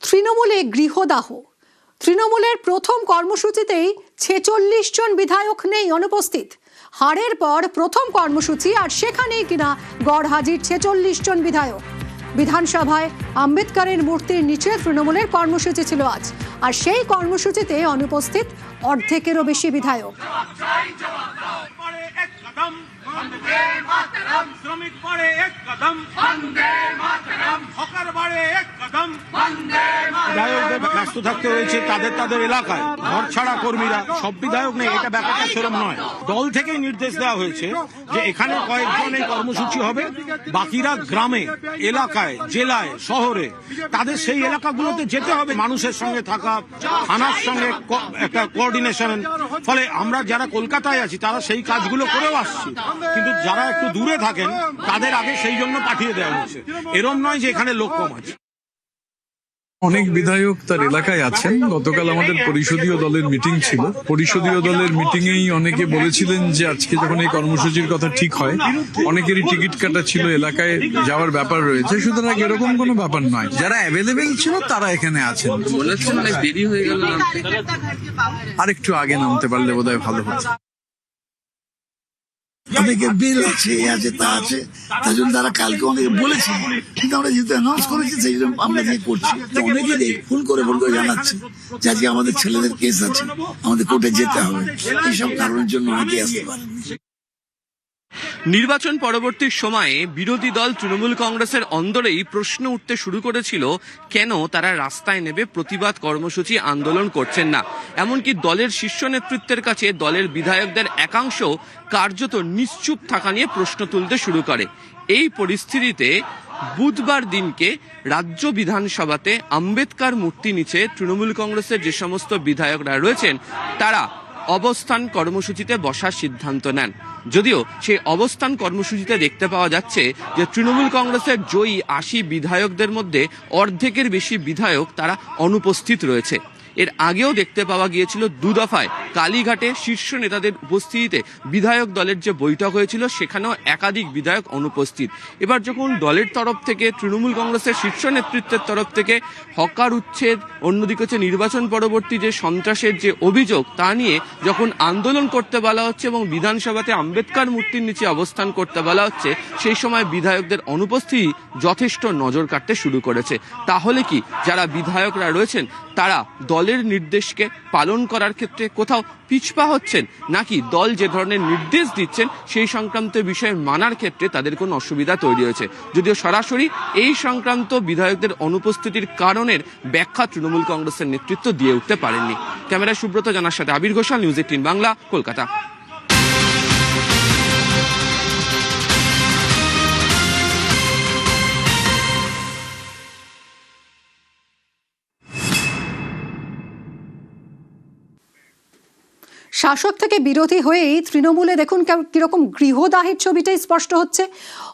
তৃণমূলে গৃহদাহ। তৃণমূলের প্রথম কর্মসূচিতেই 46 জন বিধায়ক নেই, অনুপস্থিত। হারের পর প্রথম কর্মসূচি, আর সেখানেই কিনা গড় হাজির 46 জন বিধায়ক। বিধানসভায় আম্বেদকরের মূর্তির নিচে তৃণমূলের কর্মসূচি ছিল আজ, আর সেই কর্মসূচিতে অনুপস্থিত অর্ধেকেরও বেশি বিধায়ক। বিধায়কদের ব্যস্ত থাকতে হয়েছে তাদের এলাকায়, ঘর ছাড়া কর্মীরা, সব বিধায়ক নেই, এটা ব্যাপারটা সেরকম নয়। দল থেকেই নির্দেশ দেওয়া হয়েছে যে এখানে কয়েকজন এই কর্মসূচি হবে, বাকিরা গ্রামে, এলাকায়, জেলায়, শহরে, তাদের সেই এলাকাগুলোতে যেতে হবে, মানুষের সঙ্গে থাকা, থানার সঙ্গে একটা কোঅর্ডিনেশন। ফলে আমরা যারা কলকাতায় আছি তারা সেই কাজগুলো করেও আসছি, কিন্তু যারা একটু দূরে থাকেন তাদের আগে সেই জন্য পাঠিয়ে দেওয়া হয়েছে। এরম নয় যে এখানে লোক কম আছে। অনেক বিধায়ক তার এলাকায় আছেন। গতকাল আমাদের পরিষদীয় দলের মিটিং ছিল। পরিষদীয় দলের মিটিংয়েই অনেকে বলেছিলেন যে আজকে যখন এই কর্মসূচির কথা ঠিক হয়, অনেকেরই টিকিট কাটা ছিল, এলাকায় যাওয়ার ব্যাপার রয়েছে, সুতরাং এরকম কোনো ব্যাপার নয়। যারা অ্যাভেলেবেল ছিল তারা এখানে আছেন। দেরি হয়ে গেল, আর একটু আগে নামতে পারলে বোধহয় ভালো হতো। অনেকে বিল আছে, আছে তা আছে, তার জন্য তারা কালকে অনেকে বলেছে, কিন্তু আমরা যেহেতু অ্যানাউন্স করেছি সেই জন্য আমরা যে করছি। তো অনেকেই ফোন করে জানাচ্ছে যে আজকে আমাদের ছেলেদের কেস আছে, আমাদের কোর্টে যেতে হবে, এইসব কারণের জন্য অনেকেই আসতে পারেন। নির্বাচন পরবর্তী সময়ে বিরোধী দল তৃণমূল কংগ্রেসের অন্দরেই প্রশ্ন উঠতে শুরু করেছিল, কেন তারা রাস্তায় নেমে প্রতিবাদ কর্মসূচি আন্দোলন করছেন না। এমনকি দলের শীর্ষ নেতৃত্বের কাছে দলের বিধায়কদের একাংশ কার্যত নিশ্চুপ থাকা নিয়ে প্রশ্ন তুলতে শুরু করে। এই পরিস্থিতিতে বুধবার দিনকে রাজ্য বিধানসভাতে আম্বেদকর মূর্তি নিচে তৃণমূল কংগ্রেসের যে সমস্ত বিধায়করা রয়েছেন তারা অবস্থান কর্মসূচিতে বসার সিদ্ধান্ত নেন। যদিও সেই অবস্থান কর্মসূচিতে দেখতে পাওয়া যাচ্ছে যে তৃণমূল কংগ্রেসের জয়ী 80 বিধায়কদের মধ্যে অর্ধেকের বেশি বিধায়ক তারা অনুপস্থিত রয়েছে। এর আগেও দেখতে পাওয়া গিয়েছিল দুদফায় কালীঘাটে শীর্ষ নেতাদের উপস্থিতিতে বিধায়ক দলের যে বৈঠক হয়েছিল সেখানেও একাধিক বিধায়ক অনুপস্থিত। এবার যখন দলের তরফ থেকে, তৃণমূল কংগ্রেসের শীর্ষ নেতৃত্বের তরফ থেকে হকার উচ্ছেদ, অন্যদিকে হচ্ছে নির্বাচন পরবর্তী যে সন্ত্রাসের যে অভিযোগ তা নিয়ে যখন আন্দোলন করতে বলা হচ্ছে এবং বিধানসভাতে আম্বেদকর মূর্তির নিচে অবস্থান করতে বলা হচ্ছে, সেই সময় বিধায়কদের অনুপস্থিতি যথেষ্ট নজর কাটতে শুরু করেছে। তাহলে কি যারা বিধায়করা রয়েছেন তারা দলের নির্দেশকে পালন করার ক্ষেত্রে কোথাও পিছপা হচ্ছেন, নাকি দল যে ধরনের নির্দেশ দিচ্ছেন সেই সংক্রান্ত বিষয়ে মানার ক্ষেত্রে তাদের কোনো অসুবিধা তৈরি হয়েছে? যদিও সরাসরি এই সংক্রান্ত বিধায়কদের অনুপস্থিতির কারণের ব্যাখ্যা তৃণমূল কংগ্রেসের নেতৃত্ব দিয়ে উঠতে পারেননি। ক্যামেরায় সুব্রত জানার সাথে আবির ঘোষাল, নিউজ 18 বাংলা, কলকাতা। শাসক থেকে বিরোধী হয়েই তৃণমূলে দেখুন কিরকম গৃহদাহের ছবিটাই স্পষ্ট হচ্ছে।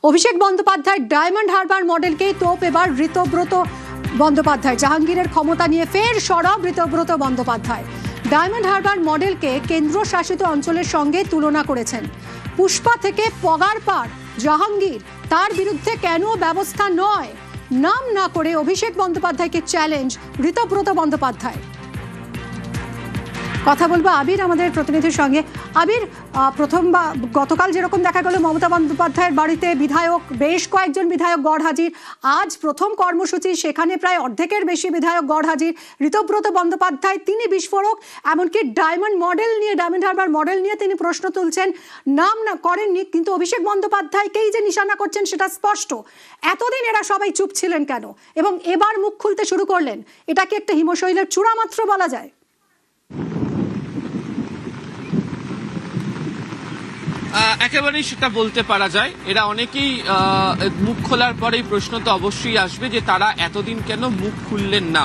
অভিষেক বন্দ্যোপাধ্যায় ডায়মন্ড হারবার মডেলকেই তোপ এবার ঋতব্রত বন্দ্যোপাধ্যায়। জাহাঙ্গীরের ক্ষমতা নিয়ে ফের সরব ঋতব্রত বন্দ্যোপাধ্যায়। ডায়মন্ড হারবার মডেলকে কেন্দ্র শাসিত অঞ্চলের সঙ্গে তুলনা করেছেন। পুষ্পা থেকে পগার পার জাহাঙ্গীর, তার বিরুদ্ধে কেন ব্যবস্থা নয়, নাম না করে অভিষেক বন্দ্যোপাধ্যায়কে চ্যালেঞ্জ ঋতব্রত বন্দ্যোপাধ্যায়। কথা বলবো আবির আমাদের প্রতিনিধির সঙ্গে। আবির, গতকাল যেরকম দেখা গেল মমতা বন্দ্যোপাধ্যায়ের বাড়িতে বিধায়ক, বেশ কয়েকজন বিধায়ক গড় হাজির, আজ প্রথম কর্মসূচি, সেখানে প্রায় অর্ধেকের বেশি বিধায়ক গড় হাজির। ঋতব্রত বন্দ্যোপাধ্যায় তিনি বিস্ফোরক, এমনকি ডায়মন্ড হারবার মডেল নিয়ে তিনি প্রশ্ন তুলছেন, নাম না করেননি, কিন্তু অভিষেক বন্দ্যোপাধ্যায়কেই যে নিশানা করছেন সেটা স্পষ্ট। এতদিন এরা সবাই চুপ ছিলেন কেন, এবং এবার মুখ খুলতে শুরু করলেন? এটা কি একটা হিমশৈলের চূড়া মাত্র বলা যায়? একেবারেই সেটা বলতে পারা যায়। এরা অনেকেই মুখ খোলার পরেই প্রশ্ন তো অবশ্যই আসবে যে তারা এতদিন কেন মুখ খুললেন না,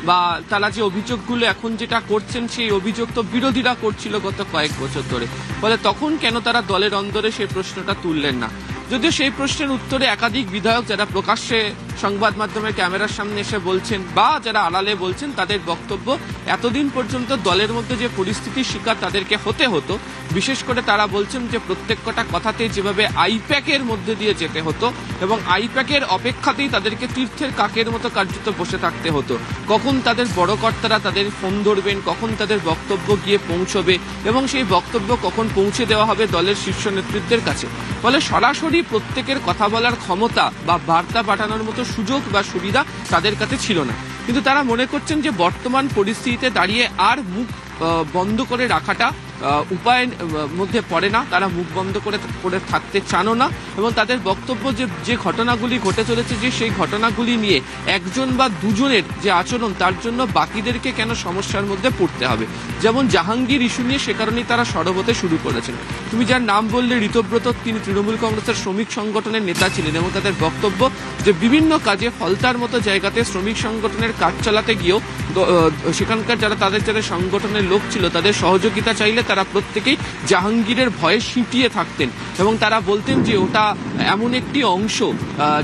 বা তারা যে অভিযোগগুলো এখন যেটা করছেন সেই অভিযোগ তো বিরোধীরা করছিল গত কয়েক বছর ধরে, ফলে তখন কেন তারা দলের অন্দরে সেই প্রশ্নটা তুললেন না। যদিও সেই প্রশ্নের উত্তরে একাধিক বিধায়ক যারা প্রকাশ্যে সংবাদ মাধ্যমের ক্যামেরার সামনে এসে বলছেন বা যারা আড়ালে বলছেন তাদের বক্তব্য, এতদিন পর্যন্ত দলের মধ্যে যে পরিস্থিতির শিকার তাদেরকে হতে হতো, বিশেষ করে তারা বলছেন যে প্রত্যেক কটা কথাতে যেভাবে আইপ্যাকের মধ্যে দিয়ে যেতে হতো এবং আইপ্যাকের অপেক্ষাতেই তাদেরকে তীর্থের কাকের মতো কার্যত বসে থাকতে হতো। কখন তাদের বড় কর্তারা তাদের ফোন ধরবেন, কখন তাদের বক্তব্য গিয়ে পৌঁছবে এবং সেই বক্তব্য কখন পৌঁছে দেওয়া হবে দলের শীর্ষ নেতৃত্বের কাছে। ফলে সরাসরি প্রত্যেকের কথা বলার ক্ষমতা বা বার্তা পাঠানোর মতো সুযোগ বা সুবিধা তাদের কাছে ছিল না। কিন্তু তারা মনে করছেন যে বর্তমান পরিস্থিতিতে দাঁড়িয়ে আর মুখ বন্ধ করে রাখাটা উপায়ের মধ্যে পড়ে না। তারা মুখ বন্ধ করে থাকতে চানও না এবং তাদের বক্তব্য যে ঘটনাগুলি ঘটে চলেছে, যে সেই ঘটনাগুলি নিয়ে একজন বা দুজনের যে আচরণ, তার জন্য বাকিদেরকে কেন সমস্যার মধ্যে পড়তে হবে। যেমন জাহাঙ্গীর ইস্যু নিয়ে সে কারণেই তারা সরব হতে শুরু করেছেন। তুমি যার নাম বললে ঋতব্রত, তিনি তৃণমূল কংগ্রেসের শ্রমিক সংগঠনের নেতা ছিলেন এবং তাদের বক্তব্য যে বিভিন্ন কাজে ফলতার মতো জায়গাতে শ্রমিক সংগঠনের কাজ চালাতে গিয়েও সেখানকার যাদের সংগঠনের লোক ছিল তাদের সহযোগিতা চাইলে তারা প্রত্যেকেই জাহাঙ্গীরের ভয়ে সিঁটিয়ে থাকতেন এবং তারা বলতেন যে ওটা এমন একটি অংশ,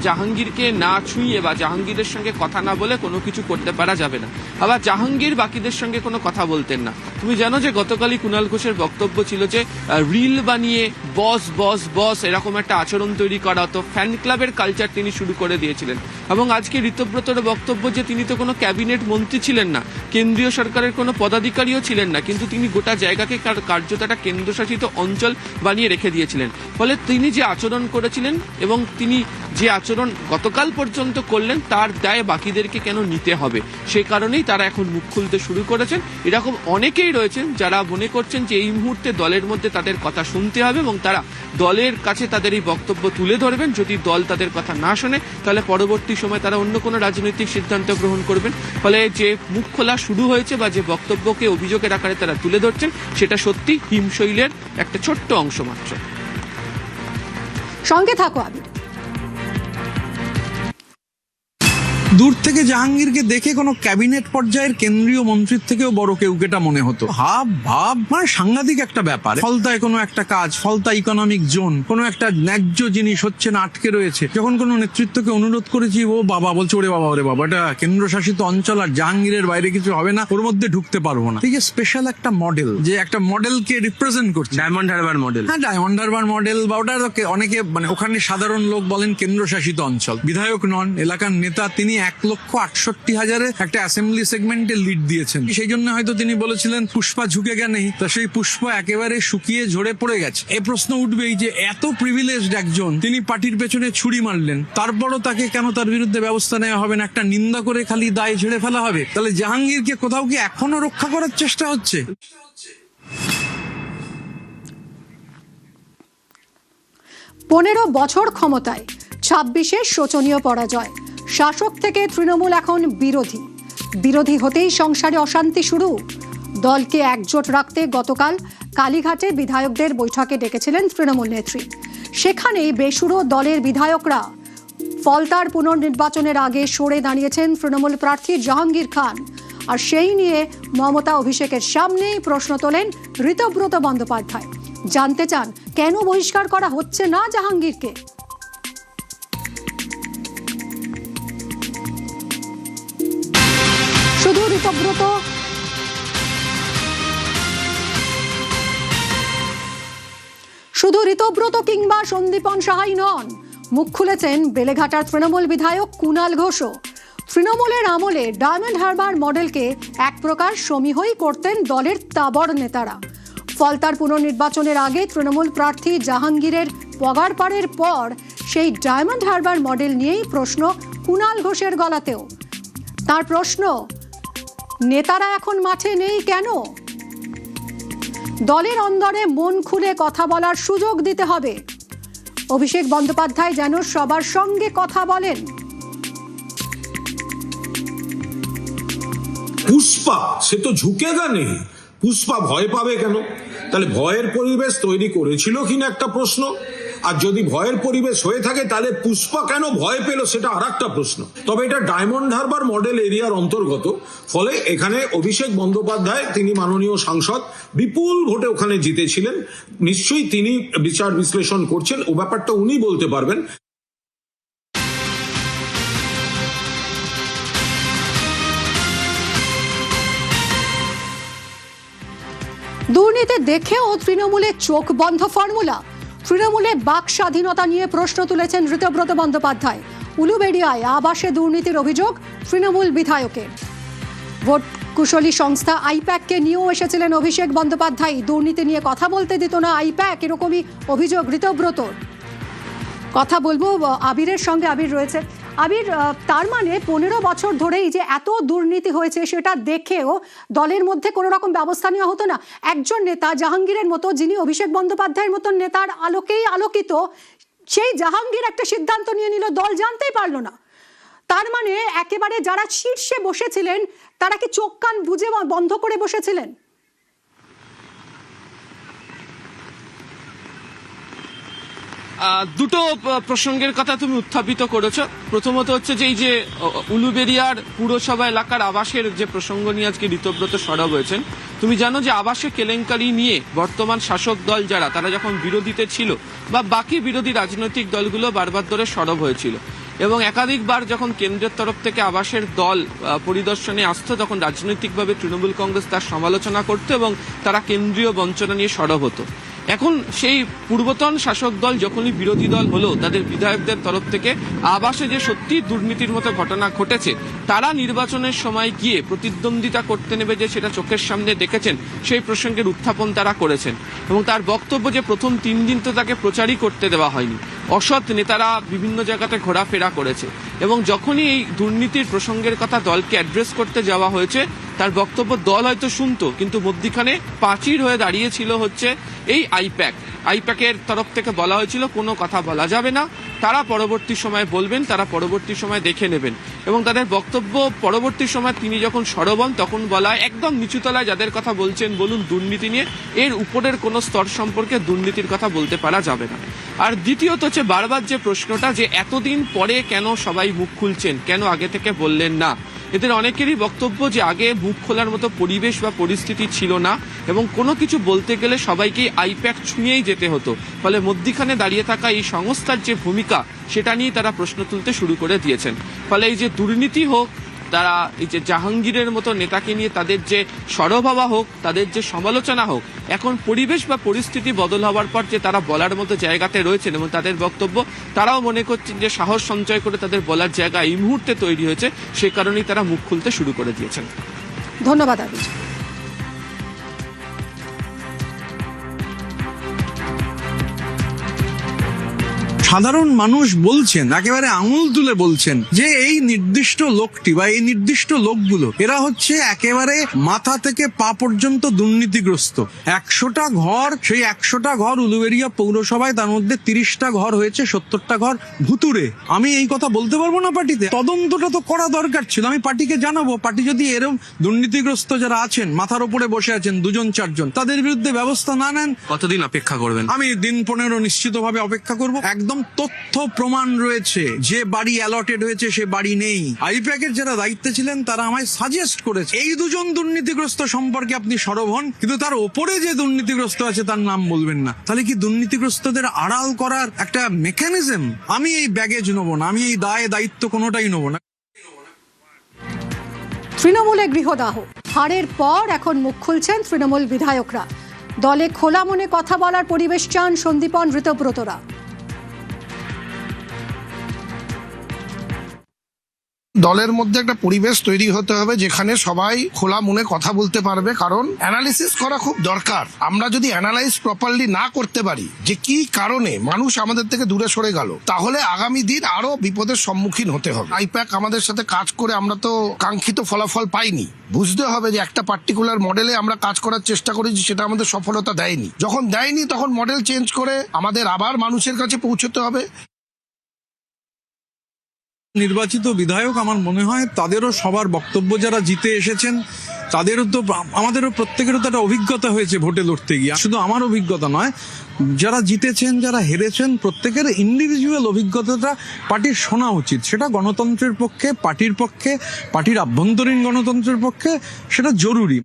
জাহাঙ্গীরকে না ছুঁয়ে বা জাহাঙ্গীরের সঙ্গে কথা না বলে কোনো কিছু করতে পারা যাবে না। আবার জাহাঙ্গীর বাকিদের সঙ্গে কোনো কথা বলতেন না। তুমি জানো যে গতকালই কুণাল ঘোষের বক্তব্য ছিল যে রিল বানিয়ে বস বস বস এরকম একটা আচরণ তৈরি করা হতো, ফ্যান ক্লাবের কালচার তিনি শুরু করে দিয়েছিলেন। এবং আজকে ঋতব্রতর বক্তব্য যে তিনি তো কোনো ক্যাবিনেট মন্ত্রী ছিলেন না, কেন্দ্রীয় সরকারের কোনো পদাধিকারীও ছিলেন না, কিন্তু তিনি গোটা জায়গাকে কার্যত একটা কেন্দ্রশাসিত অঞ্চল বানিয়ে রেখে দিয়েছিলেন। ফলে তিনি যে আচরণ করেছিলেন এবং তিনি যে আচরণ গতকাল পর্যন্ত করলেন তার দায় বাকিদেরকে কেন নিতে হবে, সেই কারণেই তারা এখন মুখ খুলতে শুরু করেছেন। এরকম অনেকেই রয়েছেন যারা মনে করছেন যে এই মুহূর্তে দলের মধ্যে তাদের কথা শুনতে হবে এবং তারা দলের কাছে তাদের এই বক্তব্য তুলে ধরবেন। যদি দল তাদের কথা না শোনে তাহলে পরবর্তী সময় তারা অন্য কোনো রাজনৈতিক সিদ্ধান্ত গ্রহণ করবেন। ফলে যে মুখ খোলা শুরু হয়েছে বা যে বক্তব্যকে অভিযোগের আকারে তারা তুলে ধরছেন সেটা সত্যি হিমশৈলের একটা ছোট্ট অংশ মাত্র। সঙ্গে থাকো আবির। দূর থেকে জাহাঙ্গীরকে দেখে কোনো ক্যাবিনেট পর্যায়ের কেন্দ্রীয় মন্ত্রীর থেকেও বড় কেউ কেটা মনে হতো। ভাব মানে সাংঘাতিক একটা ব্যাপার। ফলতায় কোনো একটা কাজ, ফলতা ইকোনমিক জোন, কোনো একটা ন্যায্য জিনিস হচ্ছে না, আটকে রয়েছে। যখন কোনো নেতৃত্বকে অনুরোধ করেছি, ও বাবা বলছে ওরে বাবা এটা কেন্দ্রশাসিত অঞ্চল আর জাহাঙ্গীরের বাইরে কিছু হবে না, ওর মধ্যে ঢুকতে পারবো না। এই যে স্পেশাল একটা মডেল, যে একটা মডেলকে রিপ্রেজেন্ট করছে, ডায়মন্ড হারবার মডেল। হ্যাঁ, ডায়মন্ড হারবার মডেল বা ওটা অনেকে মানে ওখানে সাধারণ লোক বলেন কেন্দ্রশাসিত অঞ্চল। বিধায়ক নন, এলাকার নেতা তিনি। 1,68,000 একটা অ্যাসেম্বলি সেগমেন্টে লিড দিয়েছেন। সেই জন্য হয়তো তিনি বলেছিলেন পুষ্পা ঝুঁকে গেনেই, তা সেই পুষ্পা একেবারে শুকিয়ে ঝরে পড়ে গেছে। এই প্রশ্ন উঠবেই যে এত প্রিভিলেজড একজন, তিনি পার্টির পেছনে ছুরি মারলেন, তারপরও তাকে কেন তার বিরুদ্ধে ব্যবস্থা নেওয়া হবে না? একটা নিন্দা করে খালি দায় ঝেড়ে ফেলা হবে? তাহলে জাহাঙ্গীরকে কোথাও কি এখনো রক্ষা করার চেষ্টা হচ্ছে? 15 বছর ক্ষমতায়, 26-এর শোচনীয় পরাজয়। শাসক থেকে তৃণমূল এখন বিরোধী হতেই সংসারে অশান্তি শুরু। দলকে একজোট রাখতে গতকাল কালীঘাটে বিধায়কদের বৈঠকে ডেকেছিলেন তৃণমূল নেত্রী। সেখানেই বেসুরো দলের বিধায়করা। ফলতার পুনর্নির্বাচনের আগে সরে দাঁড়িয়েছেন তৃণমূল প্রার্থী জাহাঙ্গীর খান। আর সেই নিয়ে মমতা অভিষেকের সামনেই প্রশ্ন তোলেন ঋতব্রত বন্দ্যোপাধ্যায়। জানতে চান কেন বহিষ্কার করা হচ্ছে না জাহাঙ্গীরকে। শুধু ঋতব্রত কিংবা সন্দীপন সাহাই নন, মুখ খুলেছেন বেলেঘাটার তৃণমূল বিধায়ক কুণাল ঘোষও। তৃণমূলের আমলে ডায়মন্ড হারবার মডেলকে এক প্রকার সমীহই করতেন দলের তাবড় নেতারা। ফলতার পুনর্নির্বাচনের আগে তৃণমূল প্রার্থী জাহাঙ্গীরের পগারপাড়ের পর সেই ডায়মন্ড হারবার মডেল নিয়েই প্রশ্ন কুণাল ঘোষের গলাতেও। তার প্রশ্ন, নেতারা এখন মাঠে নেই কেন? দলের অন্দরে মন খুলে কথা বলার সুযোগ দিতে হবে। অভিষেক বন্দ্যোপাধ্যায় যেন সবার সঙ্গে কথা বলেন। পুষ্পা সে তো ঝুঁকেগা নেই, পুষ্পা ভয় পাবে কেন? তাহলে ভয়ের পরিবেশ তৈরি করেছিল কিনা একটা প্রশ্ন। আর যদি ভয়ের পরিবেশ হয়ে থাকে তাহলে পুষ্পা কেন ভয় পেল সেটা আর একটা প্রশ্ন। তবে এটা ডায়মন্ড হারবার মডেল এরিয়ার অন্তর্গত, ফলে এখানে অভিষেক বন্দ্যোপাধ্যায়, তিনি মাননীয় সাংসদ, বিপুল ভোটে ওখানে জিতেছিলেন। নিশ্চয়ই তিনি বিচার বিশ্লেষণ করছেন, ও ব্যাপারটা উনি বলতে পারবেন। দুর্নীতি দেখেও তৃণমূলের চোখ বন্ধ ফর্মুলা। তৃণমূলে বাক স্বাধীনতা নিয়ে প্রশ্ন তুলেছেন ঋতব্রত বন্দ্যোপাধ্যায়। উলুবেড়িয়ায় আবাসে দুর্নীতির অভিযোগ তৃণমূল বিধায়কের। ভোট কুশলী সংস্থা আইপ্যাককে নিয়েও এসেছিলেন অভিষেক বন্দ্যোপাধ্যায়। দুর্নীতি নিয়ে কথা বলতে দিত না আইপ্যাক, এরকমই অভিযোগ ঋতব্রতর। কথা বলবো আবিরের সঙ্গে। আবির রয়েছে। আবির, তার মানে 15 বছর ধরেই যে এত দুর্নীতি হয়েছে সেটা দেখেও দলের মধ্যে কোনো রকম ব্যবস্থা নেওয়া হতো না। একজন নেতা জাহাঙ্গীরের মতো, যিনি অভিষেক বন্দ্যোপাধ্যায়ের মতো নেতার আলোকেই আলোকিত, সেই জাহাঙ্গীর একটা সিদ্ধান্ত নিয়ে নিল, দল জানতেই পারলো না। তার মানে একেবারে যারা শীর্ষে বসেছিলেন তারা কি চোখ কান বুজে বন্ধ করে বসেছিলেন? দুটো প্রসঙ্গের কথা তুমি উত্থাপিত করেছো। প্রথমত হচ্ছে যে এই যে উলুবেড়িয়ার পুরসভা এলাকার আবাসের যে প্রসঙ্গ নিয়ে আজকে ঋতব্রত সরব হয়েছেন। তুমি জানো যে আবাসে কেলেঙ্কারি নিয়ে বর্তমান শাসক দল যারা, তারা যখন বিরোধীতে ছিল বা বাকি বিরোধী রাজনৈতিক দলগুলো বারবার ধরে সরব হয়েছিল এবং একাধিকবার যখন কেন্দ্রের তরফ থেকে আবাসের দল পরিদর্শনে আসতো তখন রাজনৈতিকভাবে তৃণমূল কংগ্রেস তার সমালোচনা করত এবং তারা কেন্দ্রীয় বঞ্চনা নিয়ে সরব হতো। এখন সেই পূর্বতন শাসক দল যখনই বিরোধী দল হলো, তাদের বিধায়কদের তরফ থেকে আবাসে যে সত্যি দুর্নীতির মতো ঘটনা ঘটেছে, তারা নির্বাচনের সময় গিয়ে প্রতিদ্বন্দ্বিতা করতে নেবে যে সেটা চোখের সামনে দেখেছেন, সেই প্রসঙ্গের উত্থাপন তারা করেছেন। এবং তার বক্তব্য যে প্রথম 3 দিন তো তাকে প্রচারই করতে দেওয়া হয়নি, অসৎ নেতারা বিভিন্ন জায়গাতে ঘোরাফেরা করেছে এবং যখনই এই দুর্নীতির প্রসঙ্গের কথা দলকে অ্যাড্রেস করতে যাওয়া হয়েছে, তার বক্তব্য দল হয়তো শুনতো, কিন্তু মধ্যিখানে প্রাচীর হয়ে দাঁড়িয়েছিল হচ্ছে এই আইপ্যাকের তরফ থেকে বলা হয়েছিল কোনো কথা বলা যাবে না, তারা পরবর্তী সময় বলবেন, তারা পরবর্তী সময় দেখে নেবেন। এবং তাদের বক্তব্য পরবর্তী সময় তিনি যখন সরব হন তখন বলা একদম নিচুতলায় যাদের কথা বলছেন বলুন দুর্নীতি নিয়ে, এর উপরের কোনো স্তর সম্পর্কে দুর্নীতির কথা বলতে পারা যাবে না। আর দ্বিতীয়ত হচ্ছে বারবার যে প্রশ্নটা যে এতদিন পরে কেন সবাই মুখ খুলছেন, কেন আগে থেকে বললেন না। এদের অনেকেরই বক্তব্য যে আগে মুখ খোলার মতো পরিবেশ বা পরিস্থিতি ছিল না এবং কোনো কিছু বলতে গেলে সবাইকেই আইপ্যাক ছুঁয়েই যেতে হতো, ফলে মধ্যিখানে দাঁড়িয়ে থাকা এই সংস্থার যে ভূমিকা সেটা নিয়ে তারা প্রশ্ন তুলতে শুরু করে দিয়েছেন। ফলে এই যে দুর্নীতি হোক, তারা এই যে জাহাঙ্গীরের মতো নেতাকে নিয়ে তাদের যে সরব হওয়া হোক, তাদের যে সমালোচনা হোক, এখন পরিবেশ বা পরিস্থিতি বদল হওয়ার পর যে তারা বলার মতো জায়গাতে রয়েছেন এবং তাদের বক্তব্য তারাও মনে করছেন যে সাহস সঞ্চয় করে তাদের বলার জায়গা এই মুহূর্তে তৈরি হয়েছে, সে কারণেই তারা মুখ খুলতে শুরু করে দিয়েছেন। ধন্যবাদ আবির। সাধারণ মানুষ বলছেন, একেবারে আঙুল তুলে বলছেন যে এই নির্দিষ্ট লোকটি বা এই নির্দিষ্ট লোকগুলো এরা হচ্ছে একেবারে মাথা থেকে পা পর্যন্ত দুর্নীতিগ্রস্ত। 100টা ঘর, সেই 100টা ঘর উলুবেড়িয়া পৌরসভায়, তার মধ্যে 30টা ঘর হয়েছে, 70টা ঘর ভুতুরে। আমি এই কথা বলতে পারবো না পার্টিতে? তদন্তটা তো করা দরকার ছিল, আমি পার্টিকে জানাবো। পার্টি যদি এরকম দুর্নীতিগ্রস্ত যারা আছেন, মাথার উপরে বসে আছেন 2-4 জন, তাদের বিরুদ্ধে ব্যবস্থা না নেন, কতদিন অপেক্ষা করবেন? আমি দিন 15 নিশ্চিতভাবে অপেক্ষা করব। একদম তথ্য প্রমাণ রয়েছে, যে বাড়ি অ্যালটেড হয়েছে সে বাড়ি নেই। আইপ্যাকের যারা দায়িত্বে ছিলেন তারা আমায় সাজেস্ট করেছে এই 2 জন দুর্নীতিগ্রস্ত সম্পর্কে আপনি সরব হন, কিন্তু তার ওপরে যে দুর্নীতিগ্রস্ত আছে তার নাম বলবেন না। তাহলে কি দুর্নীতিগ্রস্তদের আড়াল করার একটা মেকানিজম? আমি এই ব্যাগেজ নেব না, আমি এই দায়িত্ব কোনোটাই নেব না। তৃণমূলে গৃহদাহ, হারের পর এখন মুখ খুলছেন তৃণমূল বিধায়করা। দলে খোলা মনে কথা বলার পরিবেশ চান সন্দীপন ঋতব্রতরা। দলের মধ্যে একটা পরিবেশ তৈরি হতে হবে যেখানে সবাই খোলা মনে কথা বলতে পারবে, কারণ অ্যানালিসিস করা খুব দরকার। আমরা যদি অ্যানালাইজ প্রপারলি না করতে পারি যে কি কারণে মানুষ আমাদের থেকে দূরে সরে গেল, তাহলে আগামী দিন আরো বিপদের সম্মুখীন হতে হবে। আইপ্যাক আমাদের সাথে কাজ করে আমরা তো কাঙ্ক্ষিত ফলাফল পাইনি। বুঝতে হবে যে একটা পার্টিকুলার মডেলে আমরা কাজ করার চেষ্টা করেছি, সেটা আমাদের সফলতা দেয়নি। যখন দেয়নি তখন মডেল চেঞ্জ করে আমাদের আবার মানুষের কাছে পৌঁছতে হবে। নির্বাচিত বিধায়ক, আমার মনে হয় তাদেরও সবার বক্তব্য, যারা জিতে এসেছেন তাদেরও তো, আমাদেরও প্রত্যেকেরও তো একটা অভিজ্ঞতা হয়েছে ভোটে লড়তে গিয়ে। শুধু আমার অভিজ্ঞতা নয়, যারা জিতেছেন, যারা হেরেছেন, প্রত্যেকের ইন্ডিভিজুয়াল অভিজ্ঞতাটা পার্টির শোনা উচিত। সেটা গণতন্ত্রের পক্ষে, পার্টির পক্ষে, পার্টির আভ্যন্তরীণ গণতন্ত্রের পক্ষে সেটা জরুরি।